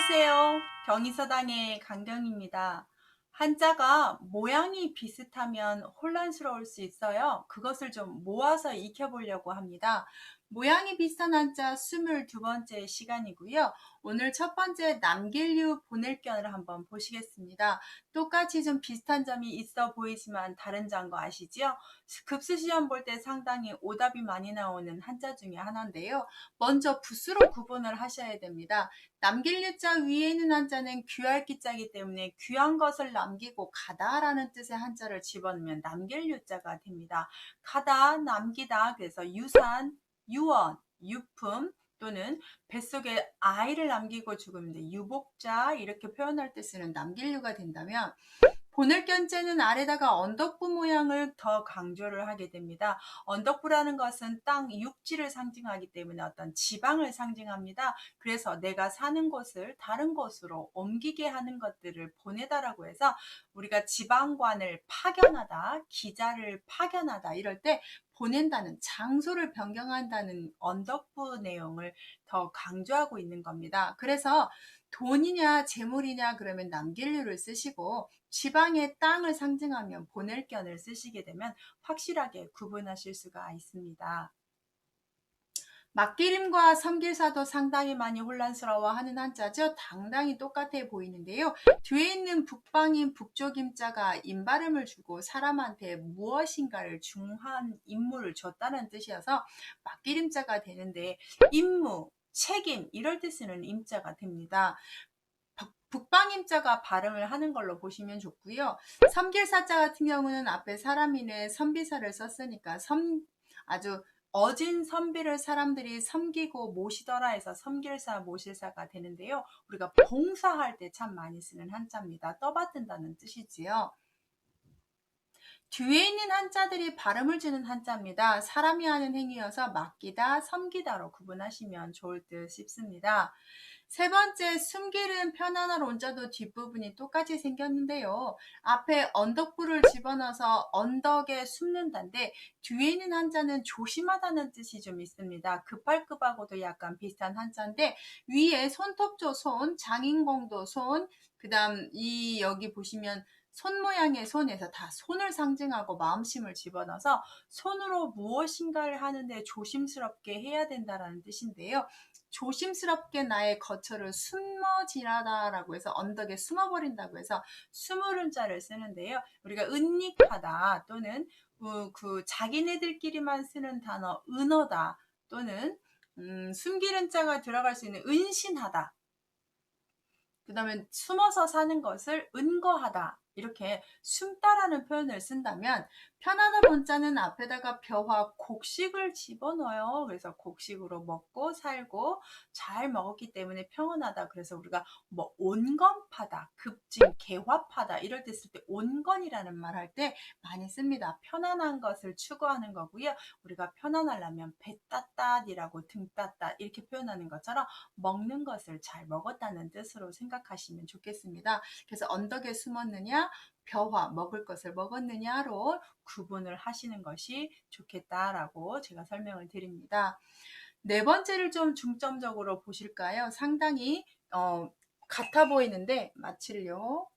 안녕하세요. 경희서당의 강경입니다. 한자가 모양이 비슷하면 혼란스러울 수 있어요. 그것을 좀 모아서 익혀보려고 합니다. 모양이 비슷한 한자 22번째 시간이고요. 오늘 첫 번째 남길류 보낼견을 한번 보시겠습니다. 똑같이 좀 비슷한 점이 있어 보이지만 다른 자인 거 아시죠? 급수시험 볼 때 상당히 오답이 많이 나오는 한자 중에 하나인데요. 먼저 붓으로 구분을 하셔야 됩니다. 남길 유자 위에 있는 한자는 귀할 기자이기 때문에 귀한 것을 남기고 가다라는 뜻의 한자를 집어넣으면 남길 유자가 됩니다. 가다, 남기다, 그래서 유산, 유언, 유품 또는 뱃속에 아이를 남기고 죽음인데 유복자 이렇게 표현할 때 쓰는 남길유가 된다면 보낼견자는 아래다가 언덕부 모양을 더 강조를 하게 됩니다. 언덕부라는 것은 땅, 육지를 상징하기 때문에 어떤 지방을 상징합니다. 그래서 내가 사는 곳을 다른 곳으로 옮기게 하는 것들을 보내다라고 해서 우리가 지방관을 파견하다, 기자를 파견하다 이럴 때 보낸다는 장소를 변경한다는 언덕부 내용을 더 강조하고 있는 겁니다. 그래서 돈이냐 재물이냐 그러면 남길류를 쓰시고 지방의 땅을 상징하면 보낼견을 쓰시게 되면 확실하게 구분하실 수가 있습니다. 맞기림과 섬길사도 상당히 많이 혼란스러워하는 한자죠. 당당히 똑같아 보이는데요. 뒤에 있는 북방인 북쪽임자가 임발음을 주고 사람한테 무엇인가를 중한 임무를 줬다는 뜻이어서 맞기림자가 되는데 임무, 책임 이럴 때 쓰는 임자가 됩니다. 북방임자가 발음을 하는 걸로 보시면 좋고요. 섬길사자 같은 경우는 앞에 사람인의 선비사를 썼으니까 아주 어진 선비를 사람들이 섬기고 모시더라 해서 섬길사, 모실사가 되는데요. 우리가 봉사할 때 참 많이 쓰는 한자입니다. 떠받든다는 뜻이지요. 뒤에 있는 한자들이 발음을 주는 한자입니다. 사람이 하는 행위여서 맡기다, 섬기다로 구분하시면 좋을 듯 싶습니다. 세 번째, 숨기는 편안한 온자도 뒷부분이 똑같이 생겼는데요. 앞에 언덕부를 집어넣어서 언덕에 숨는다인데 뒤에 있는 한자는 조심하다는 뜻이 좀 있습니다. 급할급하고도 약간 비슷한 한자인데 위에 손톱조 손, 장인공도 손, 그 다음 여기 보시면 손 모양의 손에서 다 손을 상징하고 마음심을 집어넣어서 손으로 무엇인가를 하는데 조심스럽게 해야 된다는 뜻인데요. 조심스럽게 나의 거처를 숨어지라다라고 해서 언덕에 숨어버린다고 해서 숨으른 자를 쓰는데요. 우리가 은닉하다 또는 그 자기네들끼리만 쓰는 단어 은어다 또는 숨기는 자가 들어갈 수 있는 은신하다. 그 다음에 숨어서 사는 것을 은거하다. 이렇게 숨다라는 표현을 쓴다면 편안한 본자는 앞에다가 벼와 곡식을 집어넣어요. 그래서 곡식으로 먹고 살고 잘 먹었기 때문에 평온하다. 그래서 우리가 뭐 온건파다, 급진, 개화파다 이럴 때 쓸 때 온건이라는 말 할 때 많이 씁니다. 편안한 것을 추구하는 거고요. 우리가 편안하려면 배 따따디라고 등 따따 이렇게 표현하는 것처럼 먹는 것을 잘 먹었다는 뜻으로 생각하시면 좋겠습니다. 그래서 언덕에 숨었느냐, 벼화 먹을 것을 먹었느냐로 구분을 하시는 것이 좋겠다라고 제가 설명을 드립니다. 네 번째를 좀 중점적으로 보실까요? 상당히 같아 보이는데 마칠요.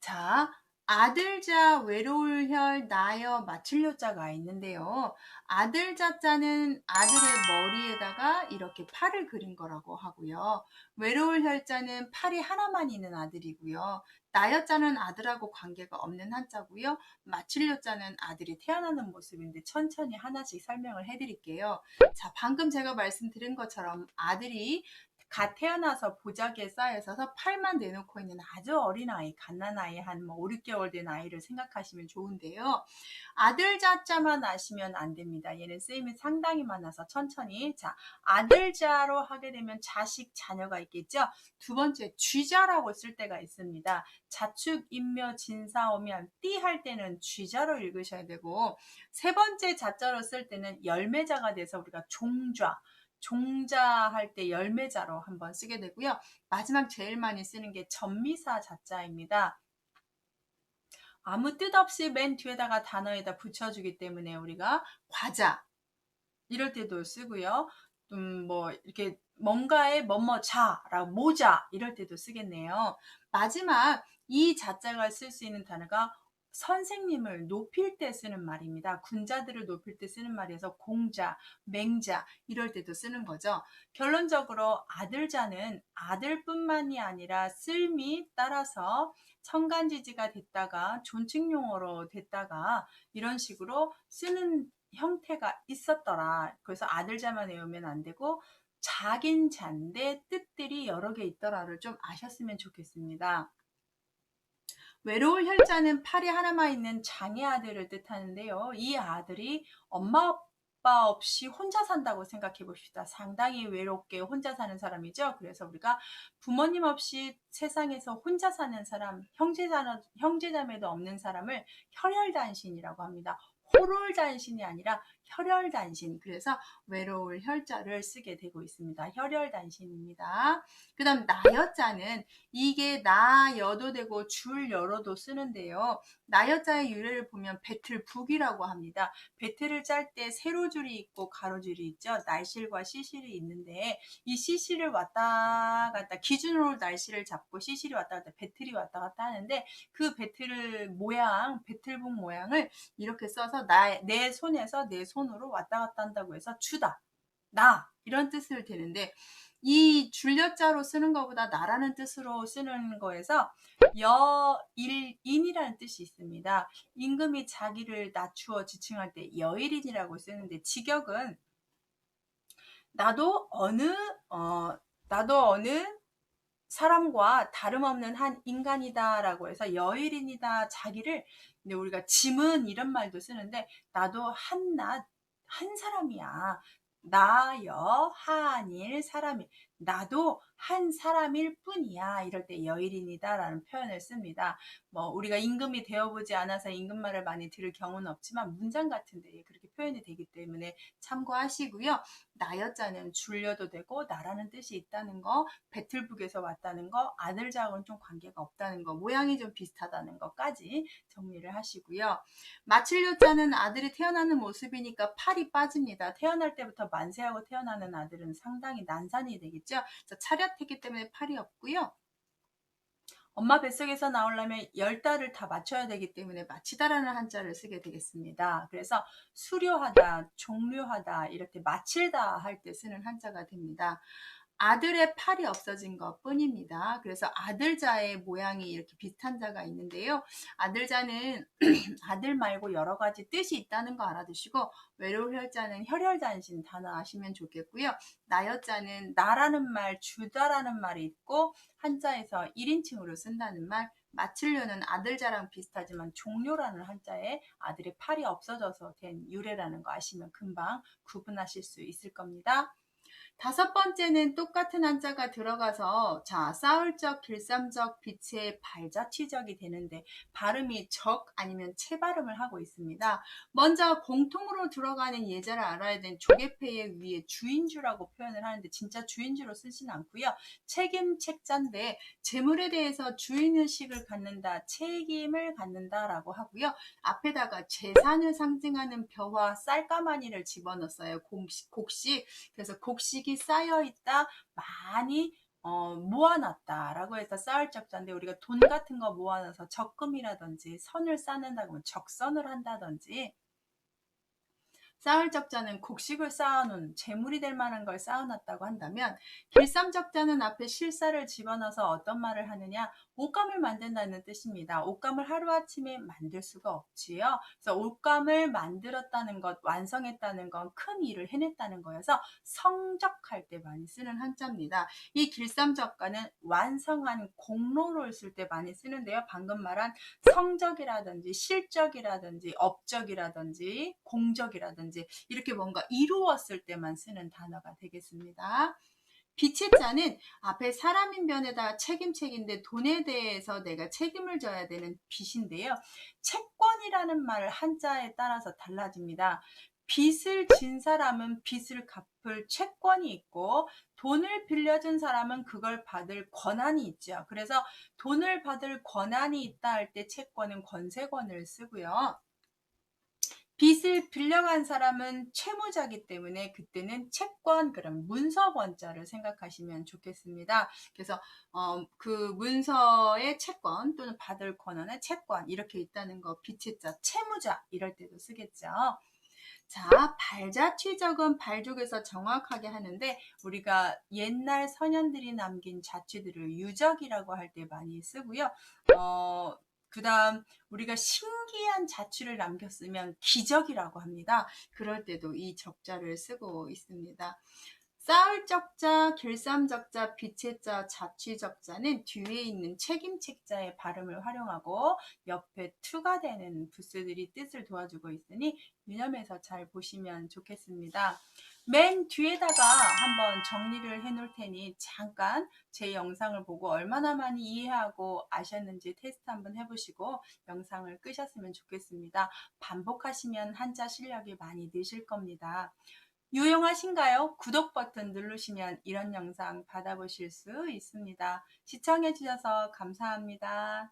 자, 아들자, 외로울 혈, 나여, 마칠료자가 있는데요. 아들자자는 아들의 머리에다가 이렇게 팔을 그린 거라고 하고요. 외로울 혈자는 팔이 하나만 있는 아들이고요. 나여자는 아들하고 관계가 없는 한자고요. 마칠료자는 아들이 태어나는 모습인데 천천히 하나씩 설명을 해드릴게요. 자, 방금 제가 말씀드린 것처럼 아들이 갓 태어나서 보자기에 쌓여 있어서 팔만 내놓고 있는 아주 어린아이, 갓난아이 한 5, 6개월 된 아이를 생각하시면 좋은데요. 아들 자자만 아시면 안 됩니다. 얘는 쓰임이 상당히 많아서 천천히. 자, 아들자로 하게 되면 자식, 자녀가 있겠죠. 두 번째, 쥐자라고 쓸 때가 있습니다. 자축, 인묘, 진사, 오면 띠 할 때는 쥐자로 읽으셔야 되고 세 번째 자자로 쓸 때는 열매자가 돼서 우리가 종자할 때 열매자로 한번 쓰게 되고요. 마지막 제일 많이 쓰는 게 전미사 자자입니다. 아무 뜻 없이 맨 뒤에다가 단어에다 붙여주기 때문에 우리가 과자 이럴 때도 쓰고요. 뭐 이렇게 뭔가에 뭐뭐 자라고 모자 이럴 때도 쓰겠네요. 마지막 이 자자가 쓸 수 있는 단어가 선생님을 높일 때 쓰는 말입니다. 군자들을 높일 때 쓰는 말이어서 공자, 맹자 이럴 때도 쓰는 거죠. 결론적으로 아들자는 아들뿐만이 아니라 쓸미 따라서 천간지지가 됐다가 존칭용어로 됐다가 이런 식으로 쓰는 형태가 있었더라. 그래서 아들자만 외우면 안 되고 자긴 잔데 뜻들이 여러 개 있더라를 좀 아셨으면 좋겠습니다. 외로울 혈자는 팔이 하나만 있는 장애 아들을 뜻하는데요. 이 아들이 엄마 아빠 없이 혼자 산다고 생각해 봅시다. 상당히 외롭게 혼자 사는 사람이죠. 그래서 우리가 부모님 없이 세상에서 혼자 사는 사람, 형제자매도 없는 사람을 혈혈단신이라고 합니다. 호롤단신이 아니라 혈혈단신. 그래서 외로울 혈자를 쓰게 되고 있습니다. 혈혈단신입니다. 그 다음 나여자는 이게 나여도 되고 줄여로도 쓰는데요. 나여자의 유래를 보면 배틀북이라고 합니다. 배틀을 짤 때 세로줄이 있고 가로줄이 있죠. 날실과 시실이 있는데 이 시실을 왔다 갔다 기준으로 날실을 잡고 시실이 왔다 갔다 배틀이 왔다 갔다 하는데 그 배틀 모양 배틀북 모양을 이렇게 써서 내 손에서 내 손으로 왔다 갔다 한다고 해서 주다 나 이런 뜻을 되는데 이 줄여자로 쓰는 것보다 나라는 뜻으로 쓰는 거에서 여일인이라는 뜻이 있습니다. 임금이 자기를 낮추어 지칭할 때 여일인이라고 쓰는데 직역은 나도 어느 나도 어느 사람과 다름없는 한 인간이다라고 해서 여일인이다 자기를 근데 우리가 짐은 이런 말도 쓰는데 나도 한낱 한 사람이야. 나여 한일 사람이 나도 한 사람일 뿐이야. 이럴 때 여일인이다라는 표현을 씁니다. 뭐 우리가 임금이 되어보지 않아서 임금 말을 많이 들을 경우는 없지만 문장 같은데 그렇게 표현이 되기 때문에 참고하시고요. 나여자는 줄여도 되고 나라는 뜻이 있다는 거, 배틀북에서 왔다는 거, 아들자하고는 좀 관계가 없다는 거, 모양이 좀 비슷하다는 것까지 정리를 하시고요. 마칠요자는 아들이 태어나는 모습이니까 팔이 빠집니다. 태어날 때부터 만세하고 태어나는 아들은 상당히 난산이 되겠죠. 그래서 차렷했기 때문에 팔이 없고요. 엄마 뱃속에서 나오려면 10달을 다 맞춰야 되기 때문에 마치다라는 한자를 쓰게 되겠습니다. 그래서 수료하다, 종료하다, 이렇게 마칠다 할 때 쓰는 한자가 됩니다. 아들의 팔이 없어진 것 뿐입니다. 그래서 아들자의 모양이 이렇게 비슷한 자가 있는데요. 아들자는 아들 말고 여러 가지 뜻이 있다는 거 알아두시고 외로울 혈자는 혈혈단신 단어 아시면 좋겠고요. 나여자는 나라는 말, 주다라는 말이 있고 한자에서 1인칭으로 쓴다는 말, 마칠료는 아들자랑 비슷하지만 종료라는 한자에 아들의 팔이 없어져서 된 유래라는 거 아시면 금방 구분하실 수 있을 겁니다. 다섯 번째는 똑같은 한자가 들어가서 자 싸울적, 길쌈적, 빛의 발자취적이 되는데 발음이 적 아니면 채 발음을 하고 있습니다. 먼저 공통으로 들어가는 예자를 알아야 되는 조개패의 위에 주인주라고 표현을 하는데 진짜 주인주로 쓰진 않고요. 책임 책자인데 재물에 대해서 주인의식을 갖는다, 책임을 갖는다라고 하고요. 앞에다가 재산을 상징하는 벼와 쌀가마니를 집어넣었어요. 곡식. 그래서 곡식이 쌓여있다, 많이 모아놨다라고 해서 쌓을 적자인데 우리가 돈 같은 거 모아놔서 적금이라든지 선을 쌓는다고 하면 적선을 한다든지 쌓을 적자는 곡식을 쌓아놓은 재물이 될 만한 걸 쌓아놨다고 한다면 길쌈적자는 앞에 실사를 집어넣어서 어떤 말을 하느냐 옷감을 만든다는 뜻입니다. 옷감을 하루아침에 만들 수가 없지요. 그래서 옷감을 만들었다는 것, 완성했다는 건 큰 일을 해냈다는 거여서 성적할 때 많이 쓰는 한자입니다. 이 길쌈적가는 완성한 공로를 쓸 때 많이 쓰는데요. 방금 말한 성적이라든지 실적이라든지 업적이라든지 공적이라든지 이렇게 뭔가 이루었을 때만 쓰는 단어가 되겠습니다. 빛의 자는 앞에 사람인 변에다가 책임책인데 돈에 대해서 내가 책임을 져야 되는 빚인데요. 채권이라는 말 한자에 따라서 달라집니다. 빚을 진 사람은 빚을 갚을 채권이 있고 돈을 빌려준 사람은 그걸 받을 권한이 있죠. 그래서 돈을 받을 권한이 있다 할 때 채권은 권세권을 쓰고요. 빚을 빌려간 사람은 채무자이기 때문에 그때는 채권, 그럼 문서권자를 생각하시면 좋겠습니다. 그래서 그 문서의 채권 또는 받을 권한의 채권 이렇게 있다는 거, 빚의 자, 채무자 이럴 때도 쓰겠죠. 자, 발자취적은 발족에서 정확하게 하는데 우리가 옛날 선현들이 남긴 자취들을 유적이라고 할 때 많이 쓰고요. 그 다음 우리가 신기한 자취를 남겼으면 기적이라고 합니다. 그럴 때도 이 적자를 쓰고 있습니다. 쌓을 적자, 길쌈 적자, 빚의 자, 자취 적자는 뒤에 있는 책임책자의 발음을 활용하고 옆에 투가 되는 부스들이 뜻을 도와주고 있으니 유념해서 잘 보시면 좋겠습니다. 맨 뒤에다가 한번 정리를 해 놓을 테니 잠깐 제 영상을 보고 얼마나 많이 이해하고 아셨는지 테스트 한번 해보시고 영상을 끄셨으면 좋겠습니다. 반복하시면 한자 실력이 많이 느실 겁니다. 유용하신가요? 구독 버튼 누르시면 이런 영상 받아보실 수 있습니다. 시청해 주셔서 감사합니다.